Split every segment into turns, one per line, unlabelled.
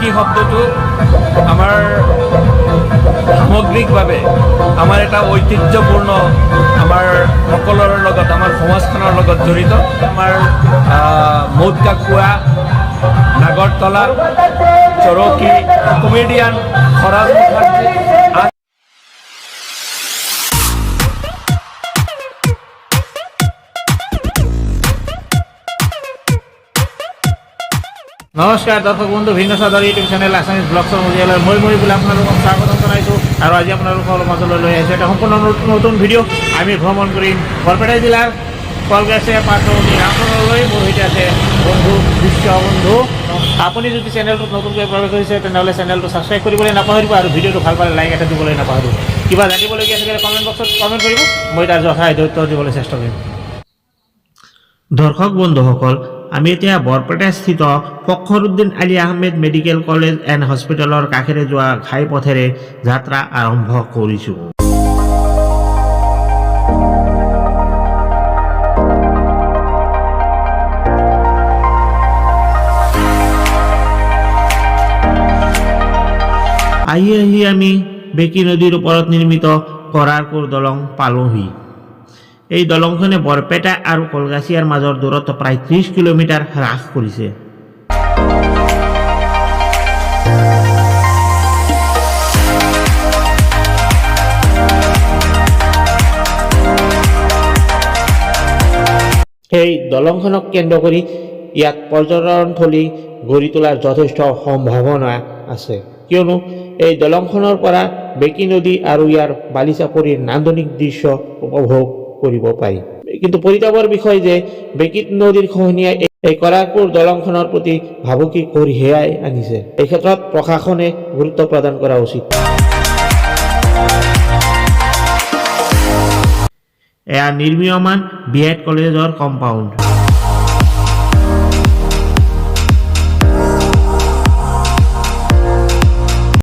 বেকি শব্দটো আমাৰ সামগ্ৰিকভাৱে আমাৰ এটা ঐতিহ্যপূৰ্ণ আমাৰ সকলোৰে লগত আমাৰ সমাজখনৰ লগত জড়িত। আমাৰ মৌদকা কুয়া, নাগৰতলা, চৰকি, কমেডিয়ান খৰাজ মুখাৰ্জী।
নমস্কাৰ দৰ্শক বন্ধু, ভিন্ন চাদৰ ইউটিউব চেনেল আছামিজ ব্লগছৰ মজিয়ালৈ মই বোলে আপোনালোকক স্বাগতম জনাইছোঁ। আৰু আজি আপোনালোকৰ মাজলৈ লৈ আহিছোঁ এটা সম্পূৰ্ণ নতুন ভিডিঅ'। আমি ভ্ৰমণ কৰিম বৰপেটা জিলাৰ কলগাছিয়া পাঠনি ৰামপুৰলৈ। মোৰ সৈতে আছে বন্ধু বিশ্ববন্ধু। আপুনি যদি চেনেলটোত নতুনকৈ প্ৰৱেশ কৰিছে তেনেহ'লে চেনেলটো ছাবস্ক্ৰাইব কৰিবলৈ নাপাহৰিব আৰু ভিডিঅ'টো ভাল পালে লাইক এটা দিবলৈ নাপাহৰিব। কিবা জানিবলগীয়া থাকিলে কমেণ্ট বক্সত কমেণ্ট কৰিব, মই তাৰ যথাসাধ্য উত্তৰ দিবলৈ চেষ্টা কৰিম। দৰ্শক বন্ধুসকল, আমি এতিয়া বৰপেটা স্থিত Fakhruddin Ali Ahmed medical college and হস্পিটেলৰ কাষেৰে যোৱা ঘাই পথেৰে যাত্ৰা আৰম্ভ কৰিছোঁ। আহি আমি বেকি নদীৰ ওপৰত নিৰ্মিত কাৰাৰkur দলং পালোহি। এই দলংখনে বৰপেটা আৰু কলগাছিয়াৰ মাজৰ দূৰত্ব প্ৰায় 30 কিলোমিটাৰ হ্ৰাস কৰিছে। এই দলংখনক কেন্দ্ৰ কৰি ইয়াত পৰ্যটনথলী গঢ়ি তোলাৰ যথেষ্ট সম্ভাৱনা আছে, কিয়নো এই দলংখনৰ পৰা বেকি নদী আৰু ইয়াৰ বালিচাপৰিৰ নান্দনিক দৃশ্য উপভোগ কৰিব পাৰি। কিন্তু পৰিতাপৰ বিষয় যে বেকি নদীৰ খহনীয়াই এই কাৰাৰkur দলংখনৰ প্ৰতি ভাবুকি কঢ়িয়াই আনিছে। এই ক্ষেত্ৰত প্ৰশাসনে গুৰুত্ব প্ৰদান কৰা উচিত। এয়া নিৰ্মীয়মান বিএড কলেজৰ কম্পাউণ্ড।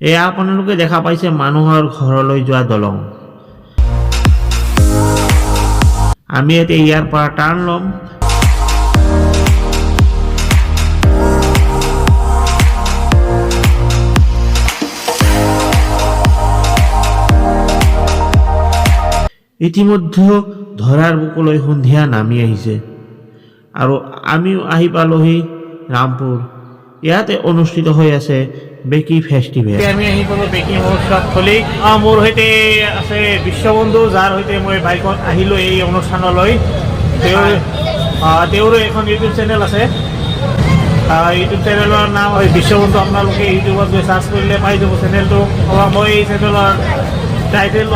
এয়া আপোনালোকে দেখা পাইছে মানুহৰ ঘৰলৈ যোৱা দলং। আমি এতিয়া ইয়াৰ পৰা টাৰ্ণ ল'ম। ইতিমধ্যে ধৰাৰ বুকুলৈ সন্ধিয়া নামি আহিছে আৰু আমিও আহি পালোহি ৰামপুৰ। ইয়াতে অনুষ্ঠিত হৈ আছে বেকি ফেষ্টিভেল। আমি আহি পালোঁ বেকি মহোৎসৱস্থলী। মোৰ সৈতে আছে বিশ্ববন্ধু, যাৰ সৈতে মই বাইকত আহিলোঁ এই অনুষ্ঠানলৈ। তেওঁৰো এখন ইউটিউব চেনেল আছে। ইউটিউব চেনেলৰ নাম হয় বিশ্ববন্ধু। আপোনালোকে ইউটিউবত গৈ চাৰ্চ কৰিলে পাই যাব চেনেলটো। মই এই চেনেলৰ টাইটেল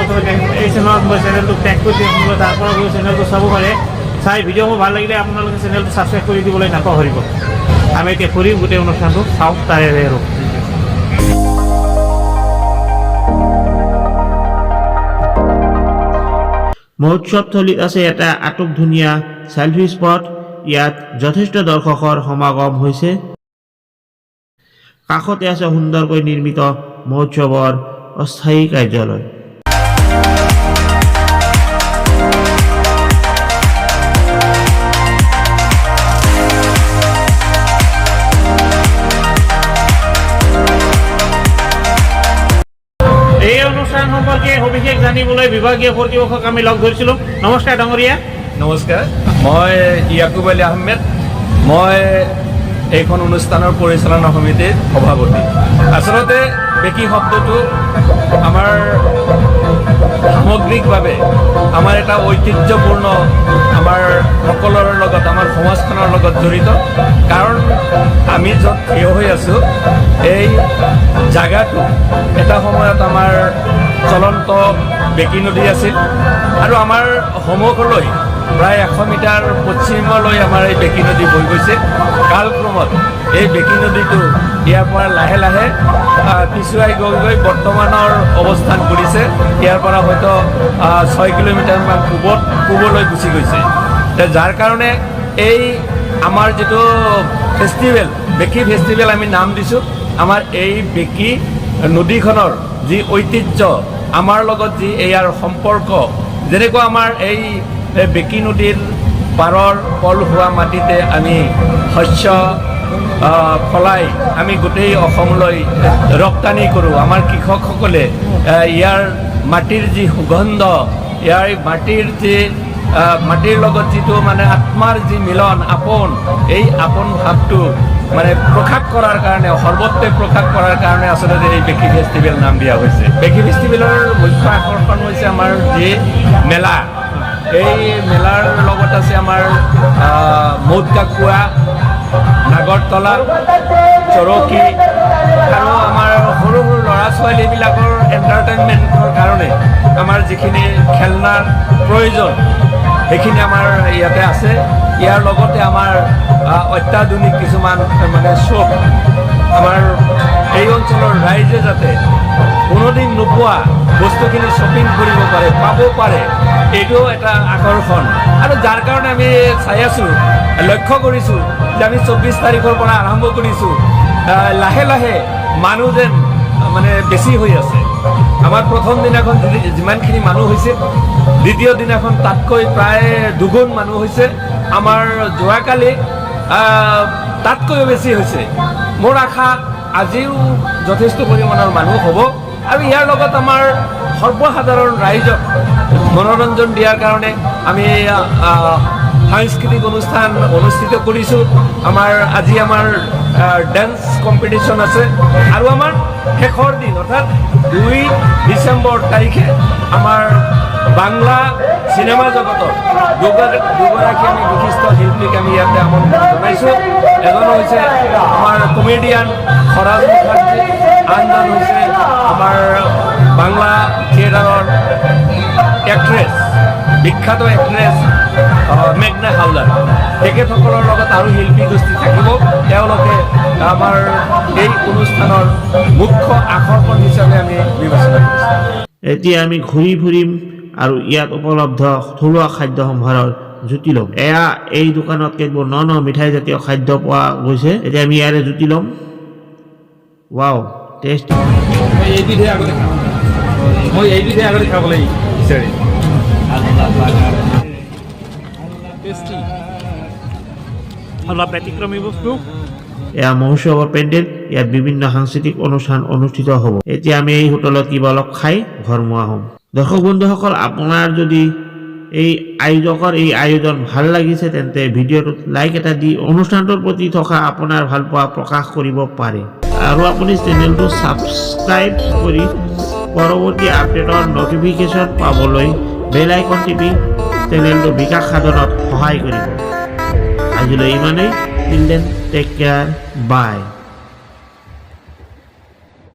এই চেনেলত মই চেনেলটো টেগ কৰি দিম, আপোনালোকে তাৰ পৰা গৈ চেনেলটো চাব পাৰে। চাই ভিডিঅ'বোৰ ভাল লাগিলে আপোনালোকে চেনেলটো ছাবস্ক্ৰাইব কৰি দিবলৈ নাপাহৰিব। আমি এতিয়া ফুৰিম গোটেই অনুষ্ঠানটো চাওক তাৰে আৰু। মহোৎসৱস্থলীত আছে এটা আটক ধুনীয়া চেলফি স্পট। ইয়াত যথেষ্ট দৰ্শকৰ সমাগম হৈছে। কাষতে আছে সুন্দৰকৈ নিৰ্মিত মহোৎসৱৰ অস্থায়ী কাৰ্যালয়। এই অনুষ্ঠান সম্পৰ্কে সবিশেষ জানিবলৈ বিভাগীয় কৰ্তৃপক্ষক আমি লগ ধৰিছিলোঁ। নমস্কাৰ ডাঙৰীয়া।
নমস্কাৰ, মই Ali Ahmed। মই এইখন অনুষ্ঠানৰ পৰিচালনা সমিতিৰ সভাপতি। আচলতে বেকি শব্দটো আমাৰ সামগ্ৰিকভাৱে আমাৰ এটা ঐতিহ্যপূৰ্ণ আমাৰ সকলোৰে লগত আমাৰ সমাজখনৰ লগত জড়িত। কাৰণ আমি য'ত থিয় হৈ আছোঁ এই জাগাটো এটা সময়ত আমাৰ চলন্ত বেকি নদী আছিল আৰু আমাৰ সন্মুখলৈ প্ৰায় 100 মিটাৰ পশ্চিমলৈ আমাৰ এই বেকি নদী বৈ গৈছে। কালক্ৰমত এই বেকি নদীটো ইয়াৰ পৰা লাহে লাহে পিছুৱাই গৈ গৈ বৰ্তমানৰ অৱস্থান কৰিছে। ইয়াৰ পৰা হয়তো 6 কিলোমিটাৰমান পূবলৈ গুচি গৈছে। যাৰ কাৰণে এই আমাৰ যিটো ফেষ্টিভেল বেকি ফেষ্টিভেল আমি নাম দিছোঁ। আমাৰ এই বেকি নদীখনৰ যি ঐতিহ্য, আমাৰ লগত যি ইয়াৰ সম্পৰ্ক, যেনেকুৱা আমাৰ এই বেকি নদীৰ পাৰৰ পল হোৱা মাটিতে আমি শস্য ফলাই আমি গোটেই অসমলৈ ৰপ্তানি কৰোঁ। আমাৰ কৃষকসকলে ইয়াৰ মাটিৰ যি সুগন্ধ, ইয়াৰ মাটিৰ লগত যিটো মানে আত্মাৰ যি মিলন আপোন, এই আপোন ভাৱটো মানে প্ৰকাশ কৰাৰ কাৰণে, সৰ্বত্ৰে প্ৰকাশ কৰাৰ কাৰণে আচলতে এই বেকি ফেষ্টিভেল নাম দিয়া হৈছে। বেকি ফেষ্টিভেলৰ মুখ্য আকৰ্ষণ হৈছে আমাৰ যি মেলা। এই মেলাৰ লগত আছে আমাৰ মৌদ কাকুৱা, নাগৰতলা, চৰকি আৰু আমাৰ সৰু সৰু ল'ৰা ছোৱালীবিলাকৰ এণ্টাৰটেইনমেণ্টৰ কাৰণে আমাৰ যিখিনি খেলনাৰ প্ৰয়োজন সেইখিনি আমাৰ ইয়াতে আছে। ইয়াৰ লগতে আমাৰ অত্যাধুনিক কিছুমান মানে শ্বপ, আমাৰ এই অঞ্চলৰ ৰাইজে যাতে কোনোদিন নোপোৱা বস্তুখিনি শ্বপিং কৰিব পাৰে, পাব পাৰে, এইটোও এটা আকৰ্ষণ। আৰু যাৰ কাৰণে আমি চাই আছোঁ, লক্ষ্য কৰিছোঁ যে আমি 24 তাৰিখৰ পৰা আৰম্ভ কৰিছোঁ, লাহে লাহে মানুহ যেন মানে বেছি হৈ আছে। আমাৰ প্ৰথম দিনাখন যিমানখিনি মানুহ হৈছে, দ্বিতীয় দিনাখন তাতকৈ প্ৰায় দুগুণ মানুহ হৈছে। আমাৰ যোৱাকালি তাতকৈও বেছি হৈছে। মোৰ আশা আজিও যথেষ্ট পৰিমাণৰ মানুহ হ'ব। আৰু ইয়াৰ লগত আমাৰ সৰ্বসাধাৰণ ৰাইজক মনোৰঞ্জন দিয়াৰ কাৰণে আমি সাংস্কৃতিক অনুষ্ঠান অনুষ্ঠিত কৰিছোঁ। আজি আমাৰ ডেন্স কম্পিটিশ্যন আছে। আৰু আমাৰ শেষৰ দিন অৰ্থাৎ 2 ডিচেম্বৰ তাৰিখে আমাৰ বাংলা চিনেমা জগতৰ দুগৰাকী আমি বিশিষ্ট শিল্পীক আমি ইয়াতে আমন্ত্ৰণ জনাইছোঁ। এজন হৈছে আমাৰ কমেডিয়ান খৰাজ মুখাৰ্জী, আনজন হৈছে আমাৰ বাংলা থিয়েটাৰৰ এক্ট্ৰেছ, বিখ্যাত এক্ট্ৰেছ মেঘনা হালদাৰ। তেখেতসকলৰ লগত আৰু শিল্পী গোষ্ঠী থাকিব। তেওঁলোকে আমাৰ এই অনুষ্ঠানৰ মুখ্য আকৰ্ষণ হিচাপে আমি বিবেচনা কৰিছোঁ।
এতিয়া আমি ঘূৰি ফুৰিম আৰু ইয়াত উপলব্ধ থলুৱা খাদ্য সম্ভাৰৰ জুতি ল'ম। এই দোকানত কেতবোৰ ন মিঠাই জাতীয় খাদ্য পোৱা গৈছে। এতিয়া আমি ইয়াৰে জুতি ল'ম। Wow, test.
মই এইবিধে আগতে খাবলৈ বিচাৰিম।
অলপ ব্যতিক্ৰমী বস্তু। এয়া মহোৎসৱৰ পেণ্ডেল। ইয়াত বিভিন্ন সাংস্কৃতিক অনুষ্ঠান অনুষ্ঠিত হ'ব। এতিয়া আমি এই হোটেলত কিবা অলপ খাই ঘৰমুৱা হ'ম। দৰ্শক বন্ধুসকল, আপোনাৰ যদি এই আয়োজকৰ এই আয়োজন ভাল লাগিছে তেন্তে ভিডিঅ'টোত লাইক এটা দি অনুষ্ঠানটোৰ প্ৰতি থকা আপোনাৰ ভালপোৱা প্ৰকাশ কৰিব পাৰে। আৰু আপুনি চেনেলটো ছাবস্ক্ৰাইব কৰি পৰৱৰ্তী আপডেটৰ নটিফিকেশ্যন পাবলৈ বেল আইকন টিপি চেনেলটো বিকাশ সাধনত সহায় কৰিব। আজিলৈ ইমানেই। টিল দেন, টেক কেয়াৰ, বাই।